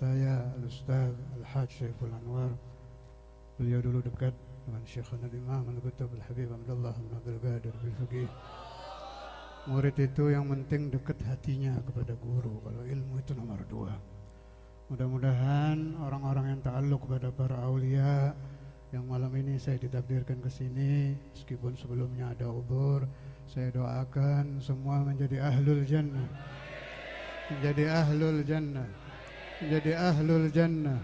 saya Al-Ustaz Al-Haj Syaiful Anwar. Beliau dulu dekat dengan Syekhana Imam Al-Qutb Al-Habib Abdullah bin Abdul Qadir Al-Fiqih. Murid itu yang penting dekat hatinya kepada guru. Kalau ilmu itu nomor 2. Mudah-mudahan orang-orang yang ta'alluq kepada para aulia yang malam ini saya ditakdirkan ke sini, meskipun sebelumnya ada ubur, saya doakan semua menjadi ahlul jannah. Menjadi ahlul jannah. Menjadi ahlul jannah.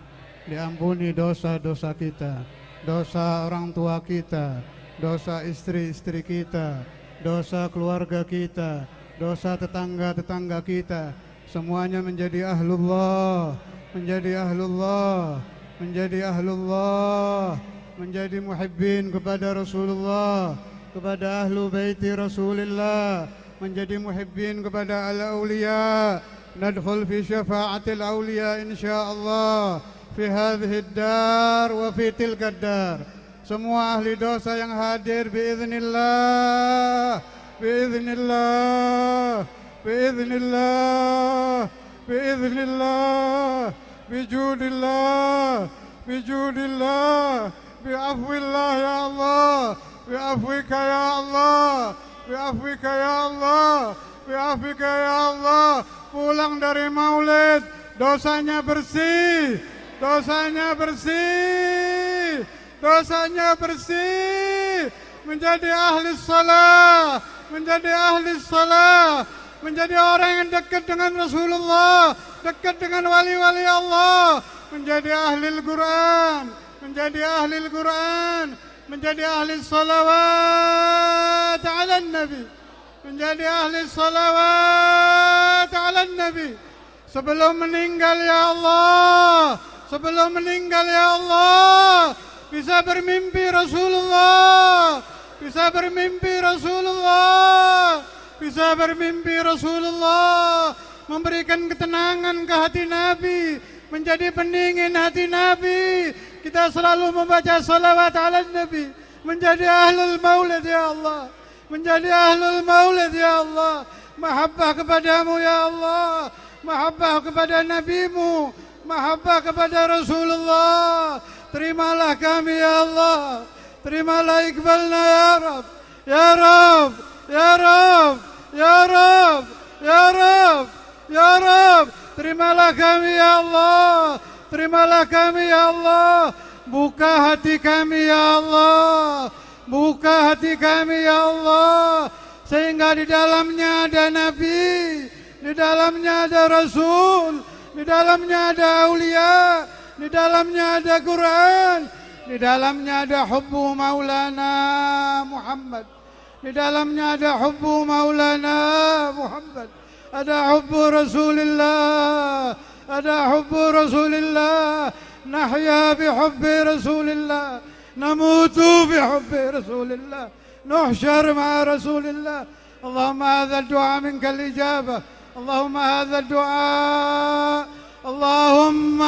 Diampuni dosa-dosa kita, dosa orang tua kita, dosa istri-istri kita, dosa keluarga kita, dosa tetangga-tetangga kita. Semuanya menjadi ahlullah, menjadi ahlullah, menjadi ahlullah, menjadi muhibbin kepada Rasulullah, kepada ahlu baiti Rasulullah, menjadi muhibbin kepada al-awliya. Nadkhul fi syafa'atil awliya insyaallah fi hadhihi ad-dar wa fi tilka ad-dar. Semua ahli dosa yang hadir biiznillah, biiznillah, biiznillah, biiznillah, bijudillah, bijudillah, bi'afwillah ya Allah, bi'afwika ya Allah, bi'afwika ya Allah, bi'afwika ya Allah. Pulang dari maulid, dosanya bersih, dosanya bersih, dosanya bersih. Menjadi ahli salah, menjadi ahli salah, menjadi orang yang dekat dengan Rasulullah, dekat dengan wali-wali Allah, menjadi ahli Al-Quran, menjadi ahli Al-Quran, menjadi ahli salawat ala Nabi, menjadi ahli salawat ala Nabi. Sebelum meninggal ya Allah, sebelum meninggal ya Allah, bisa bermimpi Rasulullah, bisa bermimpi Rasulullah, bisa bermimpi Rasulullah, memberikan ketenangan ke hati Nabi, menjadi pendingin hati Nabi. Kita selalu membaca salawat ala Nabi, menjadi ahlul maulid ya Allah, menjadi ahlul maulid ya Allah. Mahabbah kepadamu ya Allah, mahabbah kepada Nabimu, mahabbah kepada Rasulullah. Terimalah kami ya Allah, terimalah iqbalna ya Rab, ya Rab, ya Rab, ya Rab, ya Rab, ya Rab. Terimalah kami ya Allah, terimalah kami ya Allah. Buka hati kami ya Allah, buka hati kami ya Allah, sehingga di dalamnya ada Nabi, di dalamnya ada Rasul, di dalamnya ada aulia, di dalamnya ada Quran, di dalamnya ada hubbu maulana Muhammad, di dalamnya ada hubbu maulana Muhammad, ada hubbu Rasulillah, ada hubbu Rasulillah. نحيا بحب رسول الله، نموت بحب رسول الله، نحشر مع رسول الله. اللهم هذا الدعاء منك الإجابة، اللهم هذا الدعاء، اللهم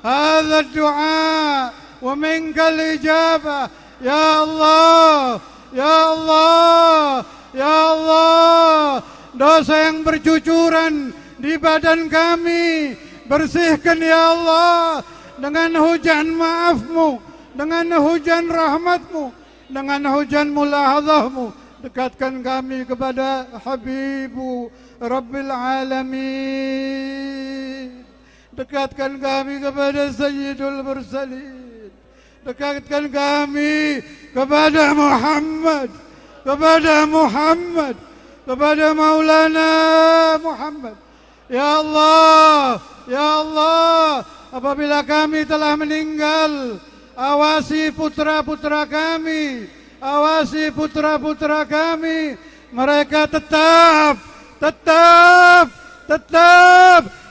هذا الدعاء ومنك الإجابة يا الله، يا الله، ya Allah. Dosa yang bercucuran di badan kami bersihkan ya Allah dengan hujan maafmu, dengan hujan rahmatmu, dengan hujan mulahadahmu. Dekatkan kami kepada Habibu Rabbil Alamin, dekatkan kami kepada Sayyidul Mursalin, dekatkan kami kepada Muhammad, kepada Muhammad, kepada Maulana Muhammad. Ya Allah, ya Allah, apabila kami telah meninggal, awasi putra-putra kami, awasi putra-putra kami. Mereka tetap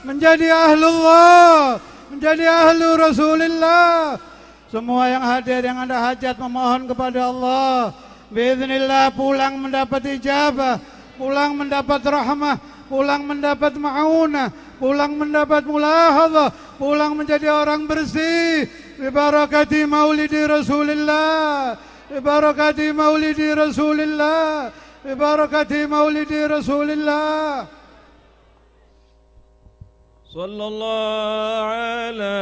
menjadi ahlullah, menjadi ahlu Rasulullah. Semua yang hadir yang ada hajat memohon kepada Allah, biiznillah pulang mendapat ijabah, pulang mendapat rahmah, pulang mendapat ma'unah, pulang mendapat mulahadhah, pulang menjadi orang bersih. Bibarakati maulidi Rasulillah, bibarakati maulidi Rasulillah, bibarakati maulidi Rasulillah. صلى الله على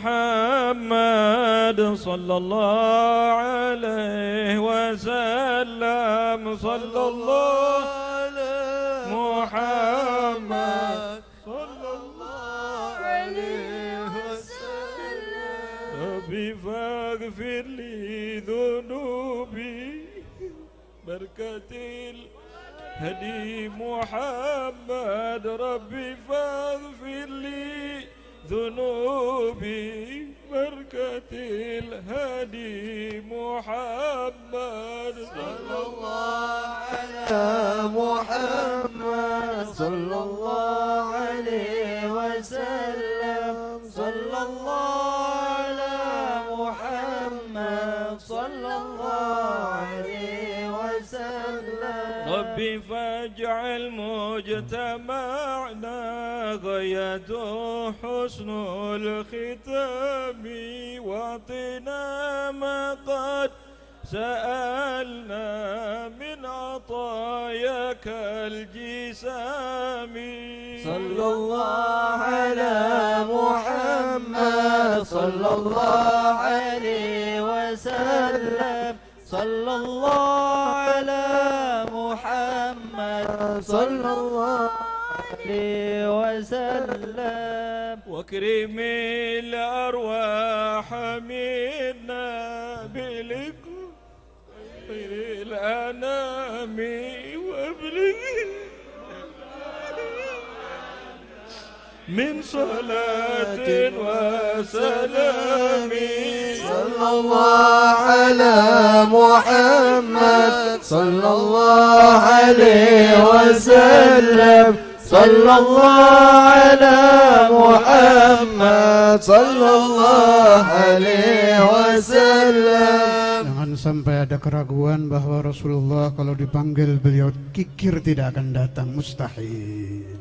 محمد صلى الله عليه وسلم صلى الله على محمد صلى الله عليه وسلم ربي فاغفر لي ذنوبي بركة هدي محمد ربي فاغفر لي ذنوبي بركة الهدي محمد صلى الله على محمد صلى الله عليه وسلم صلى الله على محمد صلى الله عليه وسلم ربي فاجعل مجتمعنا غايته حسن الختام واعطنا ما قد سألنا من عطاياك الجسام صلى الله على محمد صلى الله عليه وسلم صلى الله على محمد صلى الله عليه وسلم واكرم الأرواح منا بلقاء خير الأنام وابلغ من صلاة وسلام صلى الله على محمد صلى الله عليه وسلم صلى الله على محمد صلى الله عليه وسلم. Jangan sampai ada keraguan bahwa Rasulullah kalau dipanggil beliau kikir tidak akan datang. Mustahil.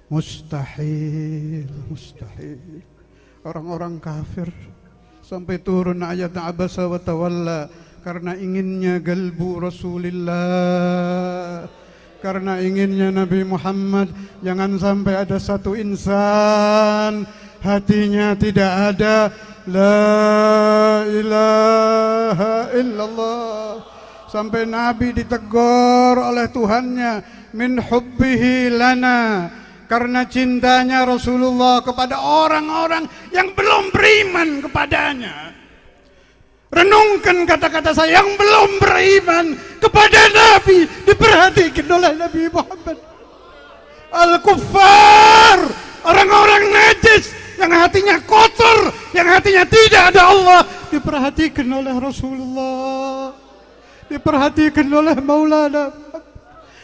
Mustahil, mustahil. Orang-orang kafir sampai turun ayat abasa wa tawalla karena inginnya galbu Rasulullah, karena inginnya Nabi Muhammad. Jangan sampai ada satu insan hatinya tidak ada la ilaha illallah, sampai Nabi ditegur oleh Tuhannya min hubbihi lana, karena cintanya Rasulullah kepada orang-orang yang belum beriman kepadanya. Renungkan kata-kata saya, yang belum beriman kepada Nabi diperhatikan oleh Nabi Muhammad. Al-kuffar, orang-orang najis yang hatinya kotor, yang hatinya tidak ada Allah, diperhatikan oleh Rasulullah, diperhatikan oleh Maulana.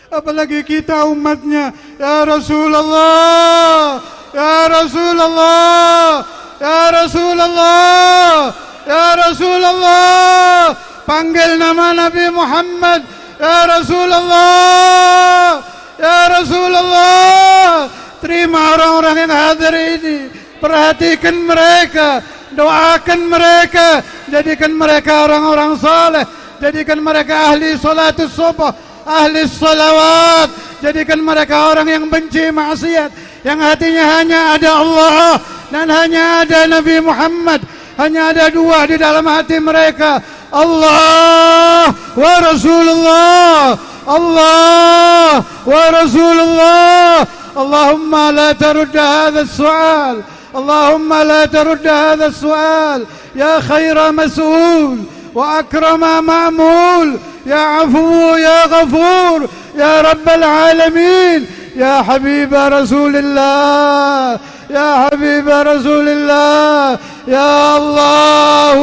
Apalagi kita umatnya. Ya Rasulullah, ya Rasulullah, ya Rasulullah, ya Rasulullah, panggil nama Nabi Muhammad. Ya Rasulullah, ya Rasulullah. Terima orang-orang yang hadir ini, perhatikan mereka, doakan mereka, jadikan mereka orang-orang saleh, jadikan mereka ahli salatus subuh, ahli salawat, jadikan mereka orang yang benci maksiat, yang hatinya hanya ada Allah dan hanya ada Nabi Muhammad. Hanya ada dua di dalam hati mereka, Allah wa Rasulullah, Allah wa Rasulullah. Allahumma la tarudda hadha as-su'al, Allahumma la tarudda hadha as-su'al ya khaira mas'ul wa akrama ma'mul, ya afu ya ghafur ya rabbal alamin, ya habib Rasulillah, ya habib Rasulillah, ya Allah,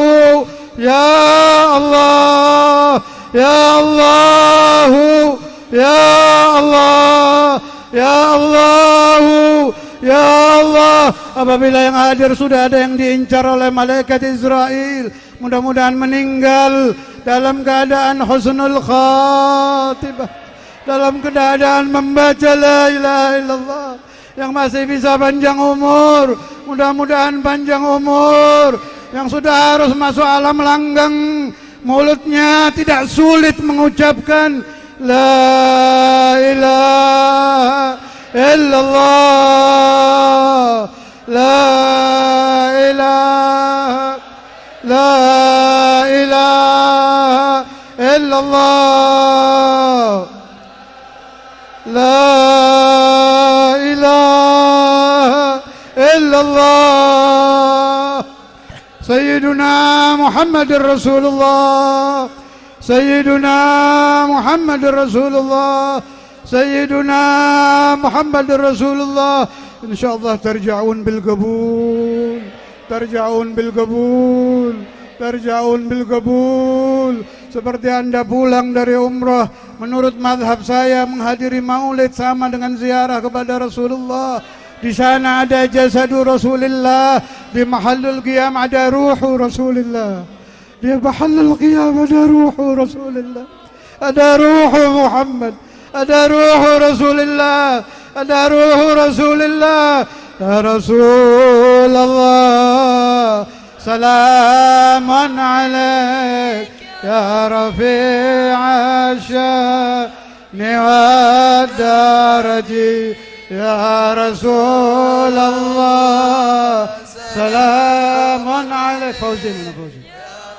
ya Allah, ya Allah, ya Allah, ya Allah, ya Allah. Apabila yang hadir sudah ada yang diincar oleh malaikat Israel, mudah-mudahan meninggal dalam keadaan husnul khatibah, dalam keadaan membaca la ilaha illallah. Yang masih bisa panjang umur, mudah-mudahan panjang umur. Yang sudah harus masuk alam langgang, mulutnya tidak sulit mengucapkan la ilaha إلا الله لا إله لا إله إلا الله لا إله إلا الله سيدنا محمد رسول الله سيدنا محمد رسول الله سيدنا محمد رسول الله إن شاء الله ترجعون بالقبول ترجعون بالقبول terjaun bil qabul seperti Anda pulang dari umrah menurut mazhab saya menghadiri maulid sama dengan ziarah kepada Rasulullah. Di sana ada jasadu Rasulullah, di mahallul qiyam ada ruhu Rasulullah, di mahallul qiyam ada ruhu Rasulullah, ada ruhu Muhammad, ada ruhu Rasulullah, ada ruhu Rasulullah. Ya Rasulullah سلام عليك يا رفيع الشأن والدرج يا رسول الله سلام عليك فوزي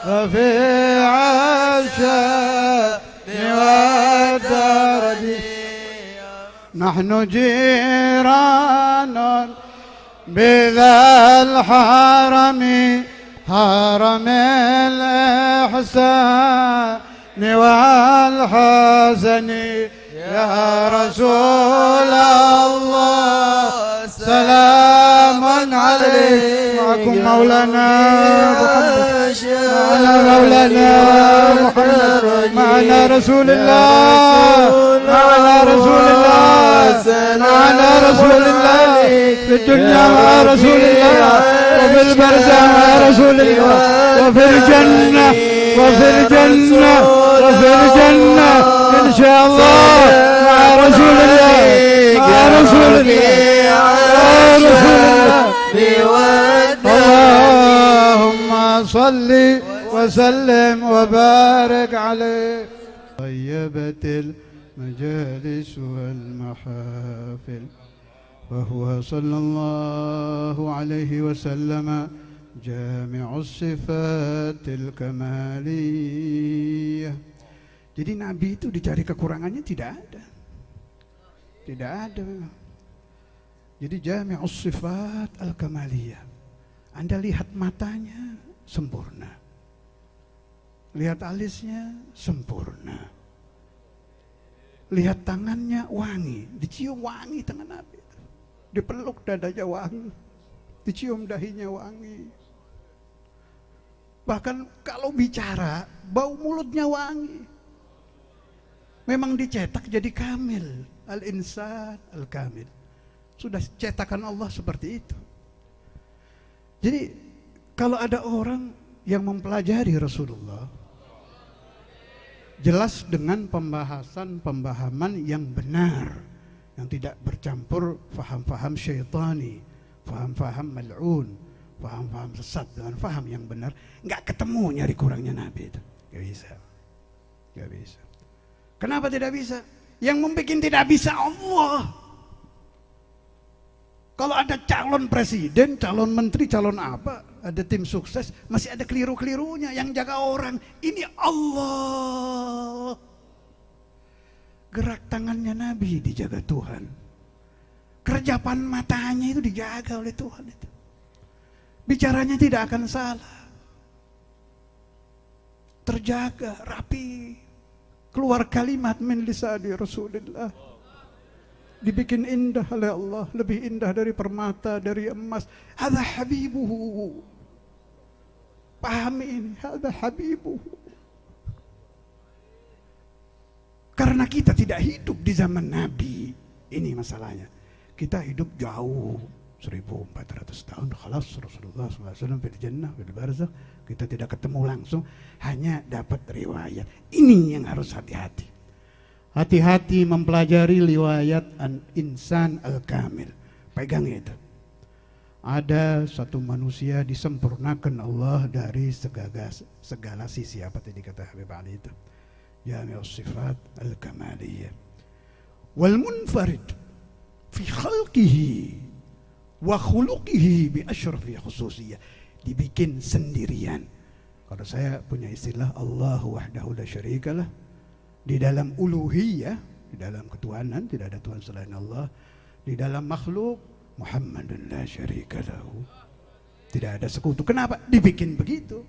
رفيع الشأن والدرج نحن جيران بذا الحرم حرم الإحسان والحسن يا رسول الله سلام عليك معكم مولانا محمد معنا مولانا محمد معنا رسول الله معنا رسول الله معنا رسول الله في الدنيا مع رسول الله وفي البرزخ مع رسول الله وفي الجنة وفي الجنة وفي الجنة إن شاء الله مع رسول الله مع رسول الله مع رسول الله اللهم صل وسلم وبارك عليه. طيبت المجالس والمحافل وهو صلى الله عليه وسلم جامع الصفات الكمالية. Jadi Nabi itu dicari kekurangannya tidak ada. Tidak ada memang. Jadi jami'us sifat al-kamaliyah. Anda lihat matanya sempurna. Lihat alisnya sempurna. Lihat tangannya wangi, dicium wangi tangan Nabi. Dipeluk dadanya wangi, dicium dahinya wangi. Bahkan kalau bicara, bau mulutnya wangi. Memang dicetak jadi kamil, al-insan al-kamil. Sudah cetakan Allah seperti itu. Jadi kalau ada orang yang mempelajari Rasulullah, jelas dengan pembahaman yang benar, yang tidak bercampur faham-faham syaitani, faham-faham mal'un, faham-faham sesat dengan faham yang benar, nggak ketemu nyari kurangnya Nabi itu. Nggak bisa. Nggak bisa. Kenapa tidak bisa? Yang membuat tidak bisa Allah. Kalau ada calon presiden, calon menteri, calon apa, ada tim sukses, masih ada keliru-kelirunya. Yang jaga orang, ini Allah. Gerak tangannya Nabi dijaga Tuhan. Kerjapan matanya itu dijaga oleh Tuhan itu. Bicaranya tidak akan salah. Terjaga, rapi. Keluar kalimat min lisani Rasulullah. Dibikin indah oleh Allah, lebih indah dari permata, dari emas. Hadza habibuhu. Pahami ini, hadza habibuhu. Karena kita tidak hidup di zaman Nabi. Ini masalahnya. Kita hidup jauh, 1400 tahun. Khalas Rasulullah SAW fil jannah, fil barzakh. Kita tidak ketemu langsung, hanya dapat riwayat. Ini yang harus hati-hati. Hati-hati mempelajari riwayat Insan Al-Kamil. Pegang itu. Ada satu manusia disempurnakan Allah dari segala sisi. Apa tadi kata Habib Ali itu? Jami'us sifat al-kamaliyah. Wal munfarid. fi khalqihi wa khuluqihi bi asyrafi khususiyah. Dibikin sendirian. Kalau saya punya istilah Allahu wahdahu la syarikalah. Di dalam uluhiyah, di dalam ketuhanan tidak ada Tuhan selain Allah. Di dalam makhluk Muhammadun la syarikalahu. Tidak ada sekutu. Kenapa? Dibikin begitu.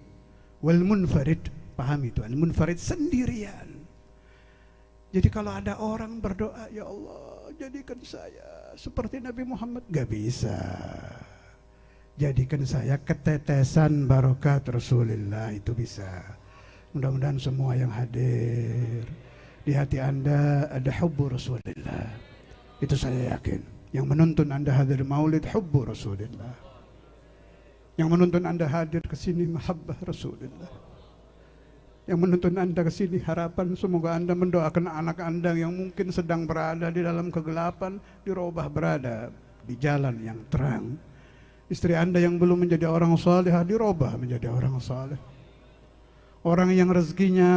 Wal munfarid, pahami itu, al munfarid sendirian. Jadi kalau ada orang berdoa, ya Allah jadikan saya seperti Nabi Muhammad, gak bisa. Jadikan saya ketetesan barokat Rasulullah, itu bisa. Mudah-mudahan semua yang hadir di hati Anda ada hubbu Rasulullah. Itu saya yakin. Yang menuntun Anda hadir maulid hubbu Rasulullah. Yang menuntun Anda hadir ke sini mahabbah Rasulullah. Yang menuntun Anda ke sini harapan semoga Anda mendoakan anak Anda yang mungkin sedang berada di dalam kegelapan, dirubah berada di jalan yang terang. Istri Anda yang belum menjadi orang saleh dirubah menjadi orang saleh. Orang yang rezekinya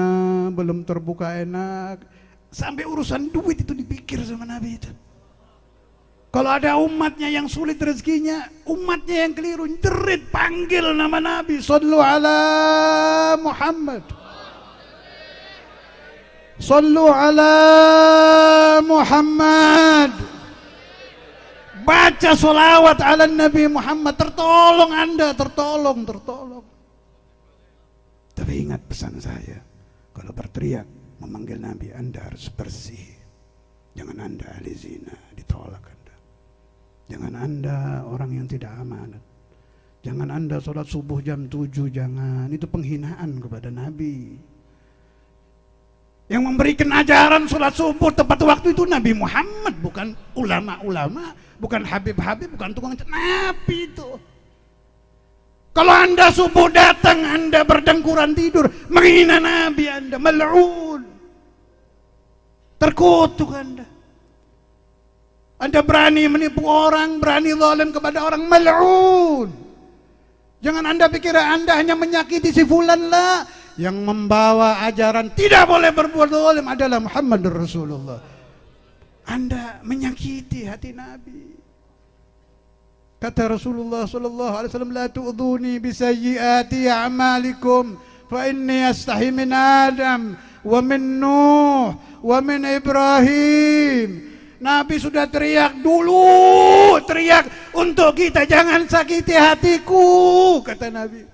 belum terbuka enak, sampai urusan duit itu dipikir sama Nabi itu. Kalau ada umatnya yang sulit rezekinya, umatnya yang keliru, jerit panggil nama Nabi, sallu ala Muhammad, sallu ala Muhammad, baca solawat ala Nabi Muhammad, tertolong Anda, tertolong. Tapi ingat pesan saya, kalau berteriak memanggil Nabi, Anda harus bersih. Jangan Anda ahli zina, ditolak Anda. Jangan Anda orang yang tidak amanat. Jangan Anda sholat subuh jam 7, jangan. Itu penghinaan kepada Nabi. Yang memberikan ajaran sholat subuh tepat waktu itu Nabi Muhammad, bukan ulama-ulama, bukan habib-habib, bukan tukang Nabi itu. Kalau Anda subuh datang, Anda berdengkuran tidur, menghina Nabi Anda, mal'un. Terkutuk Anda. Anda berani menipu orang, berani zalim kepada orang, mal'un. Jangan Anda pikir Anda hanya menyakiti si fulan lah. Yang membawa ajaran tidak boleh berbuat zalim adalah Muhammad Rasulullah. Anda menyakiti hati Nabi. Kata Rasulullah sallallahu alaihi wasallam, la tu'dhuni bi sayyiati a'malikum fa inni astahi min Adam wa min Nuh wa min Ibrahim. Nabi sudah teriak dulu, teriak untuk kita, jangan sakiti hatiku, kata Nabi.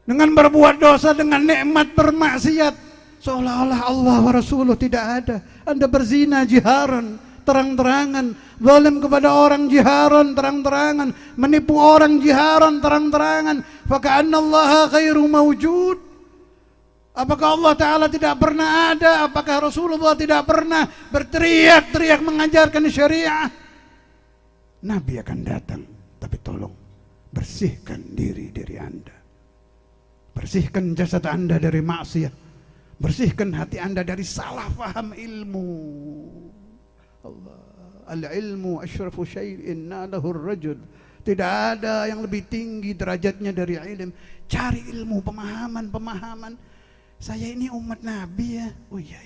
Dengan berbuat dosa, dengan nikmat bermaksiat, seolah-olah Allah wa Rasuluh tidak ada. Anda berzina jiharan, terang-terangan, zalim kepada orang jiharan, terang-terangan, menipu orang jiharan, terang-terangan. Faka'anna Allah khairu mawjud. Apakah Allah Ta'ala tidak pernah ada? Apakah Rasulullah tidak pernah berteriak-teriak mengajarkan syariah? Nabi akan datang, tapi tolong bersihkan diri Anda. Bersihkan jasad Anda dari maksiat. Bersihkan hati Anda dari salah faham ilmu. Allah, al-ilmu asyrafu syai'in nalahu ar-rajul. Tidak ada yang lebih tinggi derajatnya dari ilmu. Cari ilmu, pemahaman. Saya ini umat Nabi ya. Oh iya.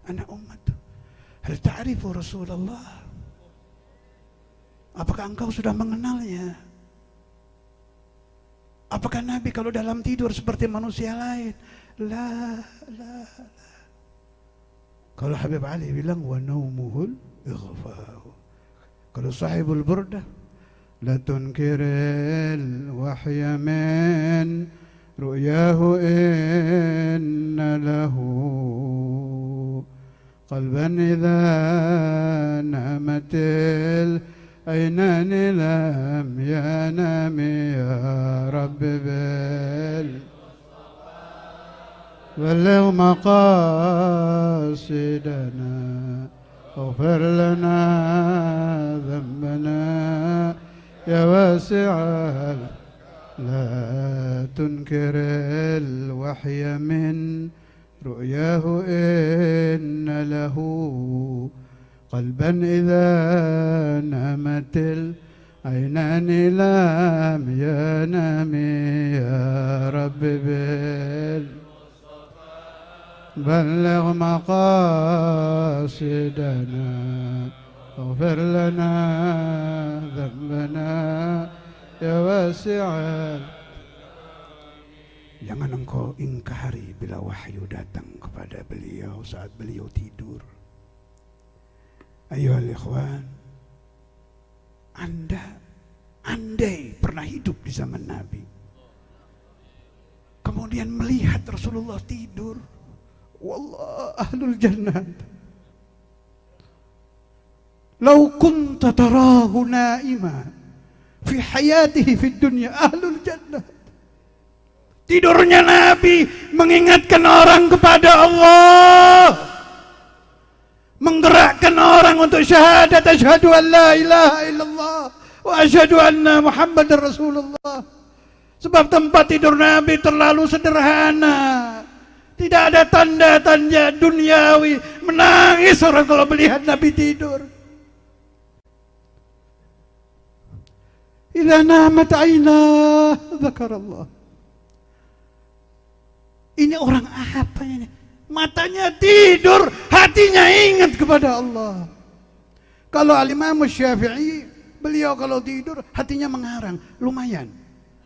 Anak umat tuh. Hal ta'rifu Rasulullah? Apakah engkau sudah mengenalnya? Apakah Nabi kalau dalam tidur seperti manusia lain? La. Kalau Habib Ali bilang wa naumuhul ighfa'u. Kalau sahibul burdah, la tunkiril wahya min ru'yahu inna lahu qalban idha namatil aynani lam yanami ya Rabbi bil بلغ مقاصدنا اغفر لنا ذنبنا يا واسع لا تنكر الوحي من رؤياه إن له قلبا إذا نامت العينان لم ينام يا رب بلغ مقاصدنا اغفر لنا ذنبنا ya wasi'al. Jangan engkau ingkari bila wahyu datang kepada beliau saat beliau tidur. Ayuhal ikhwan, Anda andai pernah hidup di zaman Nabi, kemudian melihat Rasulullah tidur, wallah ahlul jannah. Lau kunta tarahu naima fi hayatihi fid dunya ahlul jannah. Tidurnya Nabi mengingatkan orang kepada Allah, menggerakkan orang untuk syahadat asyhadu an la ilaha illallah wa asyhadu anna Muhammadar Rasulullah. Sebab tempat tidur Nabi terlalu sederhana, tidak ada tanda-tanda duniawi. Menangis orang kalau melihat Nabi tidur. Idza namat aynah dzakarallah. Ini orang apa ini? Matanya tidur, hatinya ingat kepada Allah. Kalau Al-Imam Syafi'i, beliau kalau tidur hatinya mengarang, lumayan.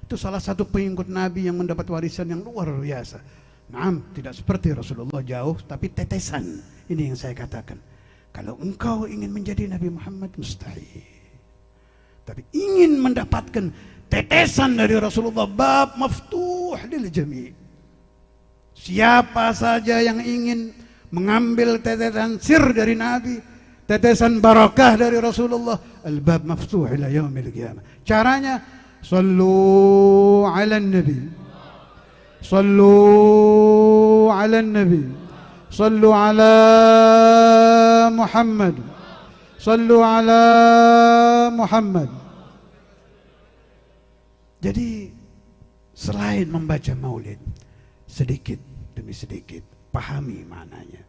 Itu salah satu pengikut Nabi yang mendapat warisan yang luar biasa. Naam, tidak seperti Rasulullah jauh, tapi tetesan. Ini yang saya katakan. Kalau engkau ingin menjadi Nabi Muhammad, mustahil. Tapi ingin mendapatkan tetesan dari Rasulullah, bab maftuh lil jami'. Siapa saja yang ingin mengambil tetesan sir dari Nabi, tetesan barakah dari Rasulullah, al-bab maftuh ila yaumil qiyamah. Caranya, sallu ala nabi, sallu ala nabi, sallu ala Muhammad, sallu ala Muhammad. Jadi selain membaca maulid, sedikit demi sedikit pahami maknanya.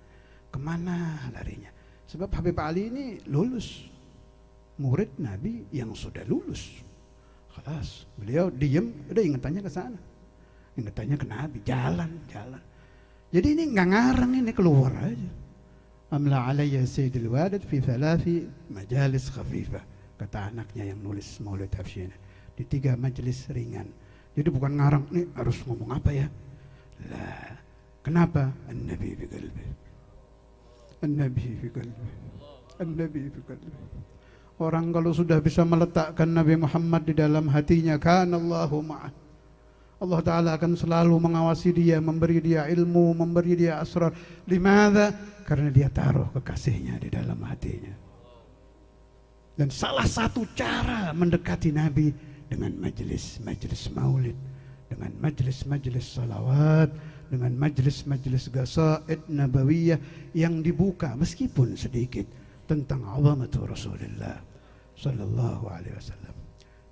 Kemana larinya? Sebab Habib Ali ini lulus, murid Nabi yang sudah lulus. Khalas, beliau diem, udah ingatannya ke sana, ingatannya ke Nabi, jalan. Jadi ini nggak ngarang, ini keluar aja. Amla alayya sayyidil wadad fi thalathi majalis khafifah, kata anaknya yang nulis maulid hafsyina, di 3 majelis ringan. Jadi bukan ngarang, nih harus ngomong apa ya? Lah, kenapa? An-Nabi fi qalbi, An-Nabi fi qalbi, An-Nabi fi qalbi. Orang kalau sudah bisa meletakkan Nabi Muhammad di dalam hatinya, kana Allahu ma'ah, Allah Ta'ala akan selalu mengawasi dia, memberi dia ilmu, memberi dia asrar. Limadha? Karena dia taruh kekasihnya di dalam hatinya. Dan salah satu cara mendekati Nabi dengan majelis-majelis maulid, dengan majelis-majelis salawat, dengan majelis-majelis gasaid nabawiyah yang dibuka meskipun sedikit tentang azamatu Rasulullah sallallahu alaihi wasallam.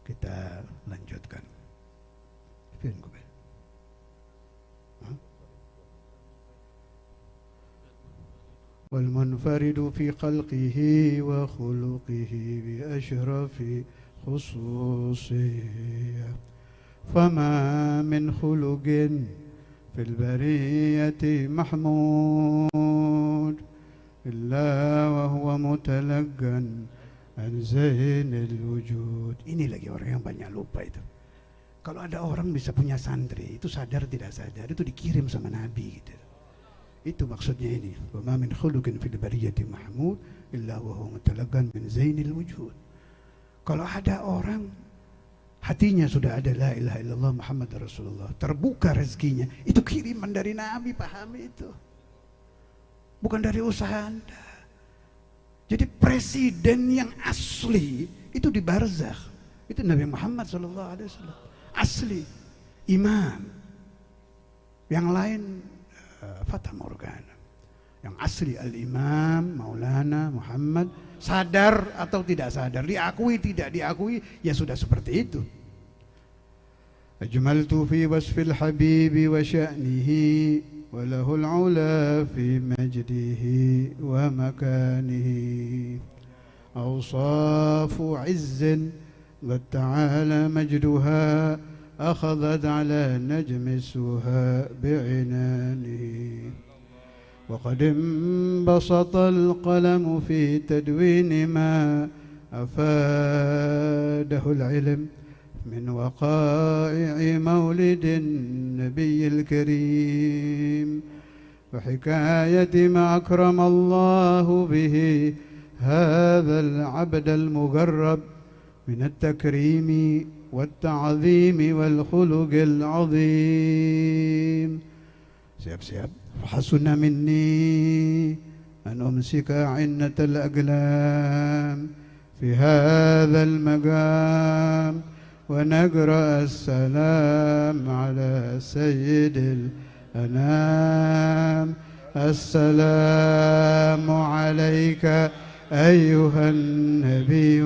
Kita lanjutkan. والمنفرد في خلقه وخلقه بأشرف خصوصية فما من خلق في البرية محمود إلا وهو متلقا عن زين الوجود. Ini lagi orang yang banyak lupa itu. Kalau ada orang bisa punya santri, itu sadar tidak sadar, itu dikirim sama Nabi gitu. Itu maksudnya ini. Wa ma min khuluqin fil bariyati mahmud illa wa huwa mutalaqan min zainil wujud. Kalau ada orang hatinya sudah ada la ilaha illallah Muhammad Rasulullah, terbuka rezekinya, itu kiriman dari Nabi, pahami itu. Bukan dari usaha Anda. Jadi presiden yang asli itu di barzakh, itu Nabi Muhammad sallallahu alaihi wasallam. Asli imam. Yang lain Fata Morgana. Yang asli al-imam Maulana Muhammad, sadar atau tidak sadar, diakui tidak diakui, ya sudah seperti itu. Ajmaltu fi wasfil habibi wa sya'nihi wa lahul ula fi majdihi wa makanihi awsafu izzin qad ta'ala majduha أخذت على نجم السها بعنانه وقد انبسط القلم في تدوين ما أفاده العلم من وقائع مولد النبي الكريم وحكاية ما أكرم الله به هذا العبد المقرب من التكريم والتعظيم والخلق العظيم. Siap-siap. فحسن مني أن أمسك عنة الأقلام في هذا المقام ونقرأ السلام على سيد الأنام. السلام عليك أيها النبي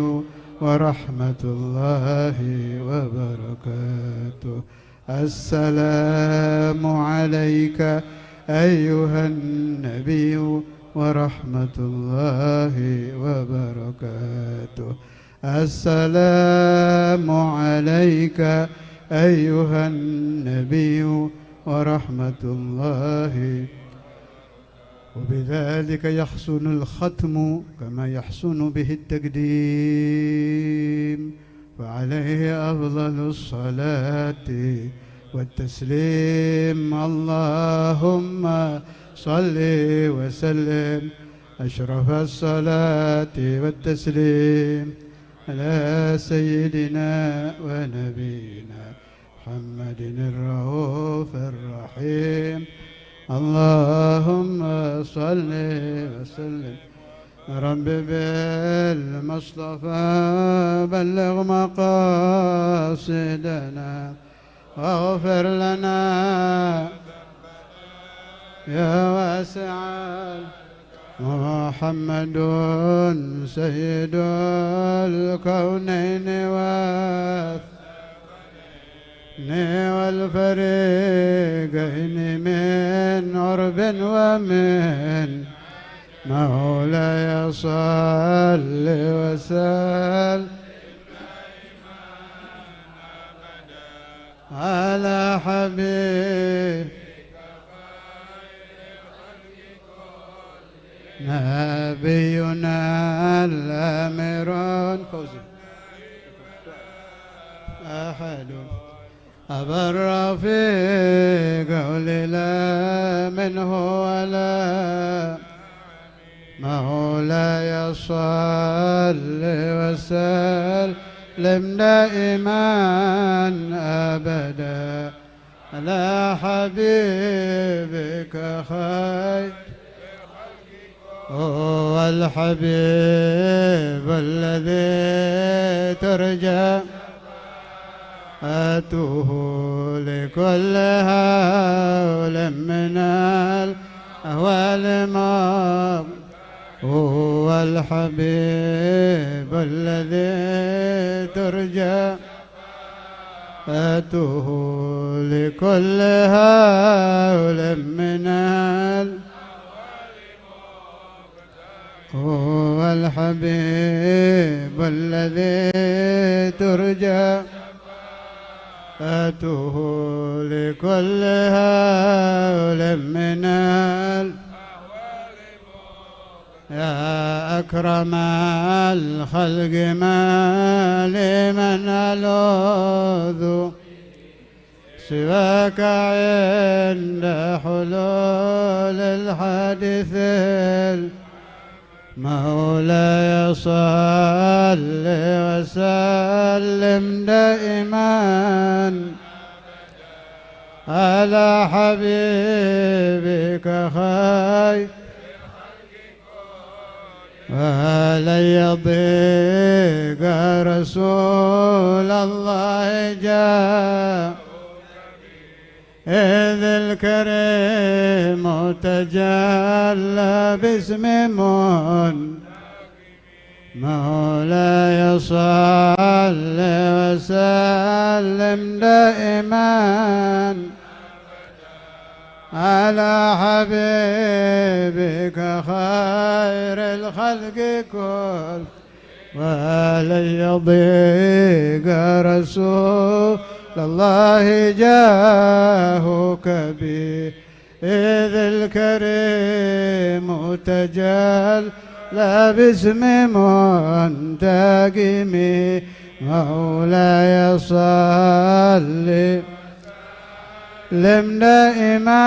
ورحمة الله وبركاته. السلام عليك أيها النبي ورحمة الله وبركاته. السلام عليك أيها النبي ورحمة الله. وبذلك يحسن الختم كما يحسن به التقديم، فعليه أفضل الصلاة والتسليم. اللهم صل وسلم أشرف الصلاة والتسليم على سيدنا ونبينا محمد الرؤوف الرحيم. اللهم صل وسلم رب بالمصطفى بلغ مقاصدنا واغفر لنا يا واسع. محمد سيد الكونين والفريقين من عرب ومن مولاي صل وسلم على حبيب نبينا الأمير فوزي أحد أبر في قول لا منه ولا مولاي صل وسلم دائما أبدا على حبيبك خير هو الحبيب الذي ترجى أتوه لكل هول من الأهوال ما هو الحبيب الذي ترجى أتوه لكل هول من هو الحبيب الذي ترجى أتوه لكل هول من يا أكرم الخلق ما لمن ألوذ سواك عند حلول الحادث. مولاي صل وسلم دائما على حبيبك خير ولن يضيق رسول الله جاء إذ الكريم تجلى باسم مولاي صل وسلم دائما على حبيبك خير الخلق كل ولن يضيق رسول الله جاهك به إذ الكريم تجلى باسم منتقم مولاي صل لم دائما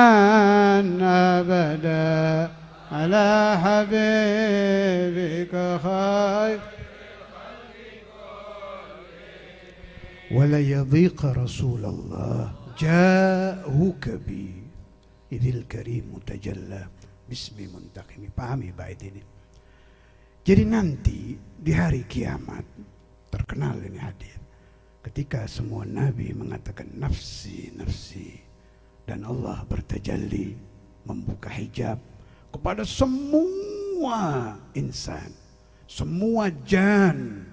أبدا على حبيبك خير ولا يضيق رسول الله جاءك بي إذ الكريم تجلى باسم منتقم. Pahami bait ini. Jadi nanti di hari kiamat terkenal ini hadis, ketika semua nabi mengatakan nafsi nafsi, dan Allah bertajalli membuka hijab kepada semua insan, semua jan,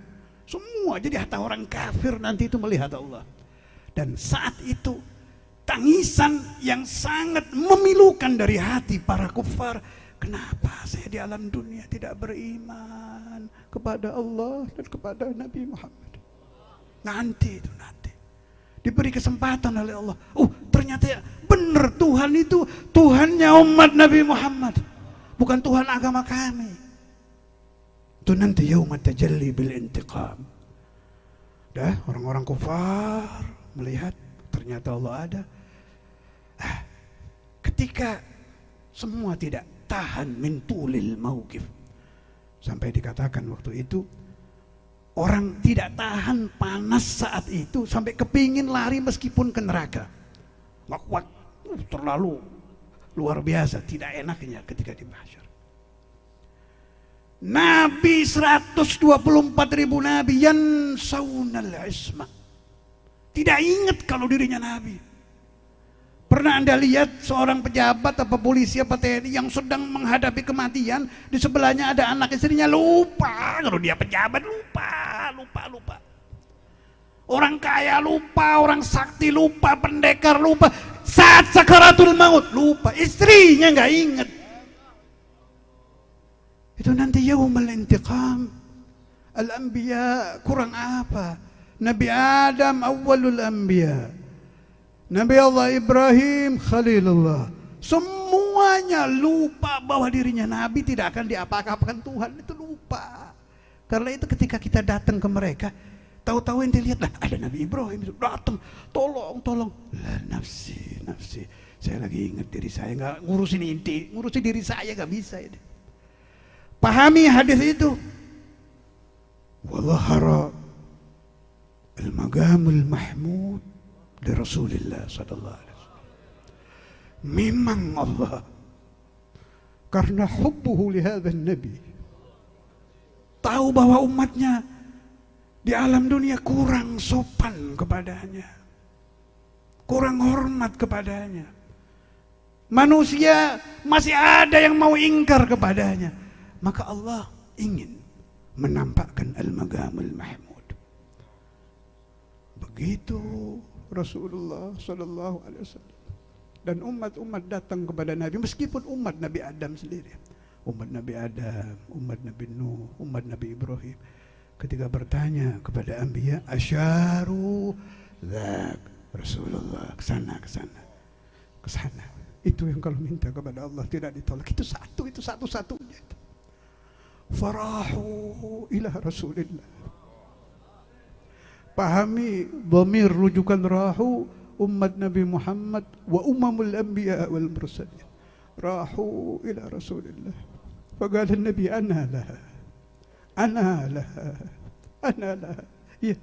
semua. Jadi hatta orang kafir nanti itu melihat Allah. Dan saat itu tangisan yang sangat memilukan dari hati para kufar. Kenapa saya di alam dunia tidak beriman kepada Allah dan kepada Nabi Muhammad? Nanti itu nanti diberi kesempatan oleh Allah. Oh, ternyata benar Tuhan itu Tuhannya umat Nabi Muhammad, bukan Tuhan agama kami. Itu nanti yaumat tajalli bil intiqam. Dah orang-orang kufar melihat ternyata Allah ada. Ketika semua tidak tahan min tulil mauqif, sampai dikatakan waktu itu orang tidak tahan panas saat itu sampai kepingin lari meskipun ke neraka. Nggak kuat, terlalu luar biasa, tidak enaknya ketika di mahsyar. Nabi 124.000 nabi yansaunal isma, tidak ingat kalau dirinya nabi. Pernah Anda lihat seorang pejabat apa polisi apa TNI yang sedang menghadapi kematian, di sebelahnya ada anak istrinya, lupa kalau dia pejabat, lupa. Orang kaya lupa, orang sakti lupa, pendekar lupa, saat sakaratul maut lupa, istrinya nggak ingat. Itu nanti yaumul intiqam. Al-anbiya kurang apa? Nabi Adam awwalul anbiya, Nabi Allah Ibrahim Khalilullah, semuanya lupa bahwa dirinya Nabi, tidak akan diapa-apakan Tuhan. Itu lupa. Karena itu ketika kita datang ke mereka, tahu-tahu yang dilihat, lah ada Nabi Ibrahim itu datang, tolong. Lah nafsi, saya lagi ingat diri saya, nggak ngurusin inti, ngurusin diri saya nggak bisa ini. Pahami hadis itu. Wallahara al-magamul mahmud dari Rasulullah sallallahu alaihi wasallam. Memang Allah karena hubbuhu li hadzal nabi tahu bahwa umatnya di alam dunia kurang sopan kepadanya, kurang hormat kepadanya. Manusia masih ada yang mau ingkar kepadanya. Maka Allah ingin menampakkan al-magamul mahmud. Begitu Rasulullah sallallahu alaihi wasallam dan umat-umat datang kepada Nabi, meskipun umat Nabi Adam sendiri, umat Nabi Adam, umat Nabi Nuh, umat Nabi Ibrahim, ketika bertanya kepada anbiya, asyaru dzak Rasulullah, kesana. Itu yang kalau minta kepada Allah tidak ditolak. Itu satu-satunya. Farahu ila Rasulillah. Pahami dhamir rujukan rahu umat Nabi Muhammad wa umamul anbiya wal mursalin. Rahu ila Rasulillah. Faqala an-nabi ana laha. Ya,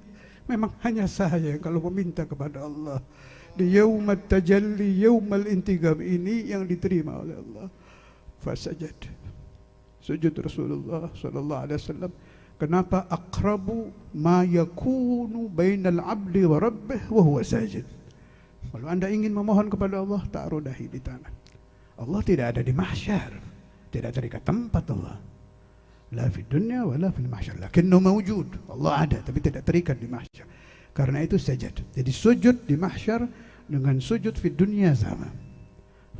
memang hanya saya kalau meminta kepada Allah di yaumat tajalli, yaumal intiqam ini yang diterima oleh Allah. Fasajad. Sujud Rasulullah sallallahu alaihi wasallam. Kenapa? Aqrabu ma yakunu bainal abdi wa rabbih wa huwa sajid. Kalau Anda ingin memohon kepada Allah, taruh dahi di tanah. Allah tidak ada di mahsyar, tidak terikat tempat Allah. La fi dunya wa la fil mahsyar, lakinnahu mawjud. Allah ada tapi tidak terikat di mahsyar. Karena itu sajad. Jadi sujud di mahsyar dengan sujud fi dunya sama.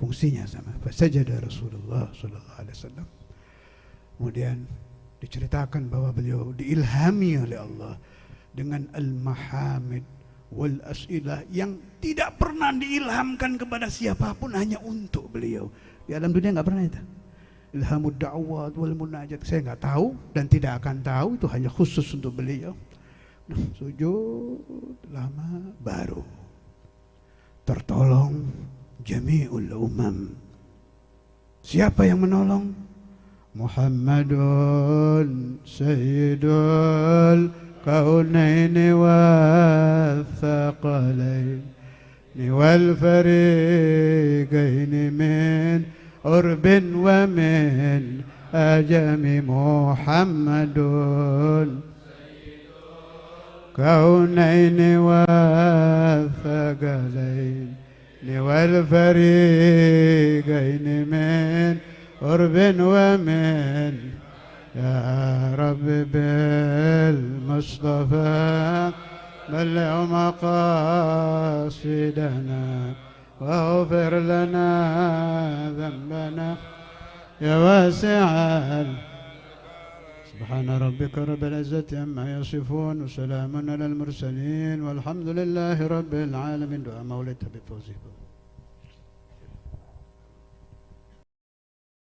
Fungsinya sama. Fasajada Rasulullah sallallahu alaihi wasallam. Kemudian diceritakan bahwa beliau diilhami oleh Allah dengan al-mahamid wal as'ilah yang tidak pernah diilhamkan kepada siapapun, hanya untuk beliau. Di alam dunia nggak pernah itu. ilhamud da'awat wal munajat. Saya nggak tahu dan tidak akan tahu, itu hanya khusus untuk beliau. Nah, sujud lama baru tertolong jami'ul umam. Siapa yang menolong? Muhammadun sayyidul kaunaini wal thaqalaini wal fariqaini min urbin wa min ajami. Muhammadun kaunaini wal thaqalaini wal fariqaini min urbin wa min. يا رب بالمصطفى بلغ مقاصدنا واغفر لنا ذنبنا يا واسع. سبحان ربك رب العزة عما يصفون وسلام على المرسلين والحمد لله رب العالمين. دعاء مولد حبيب فوزي.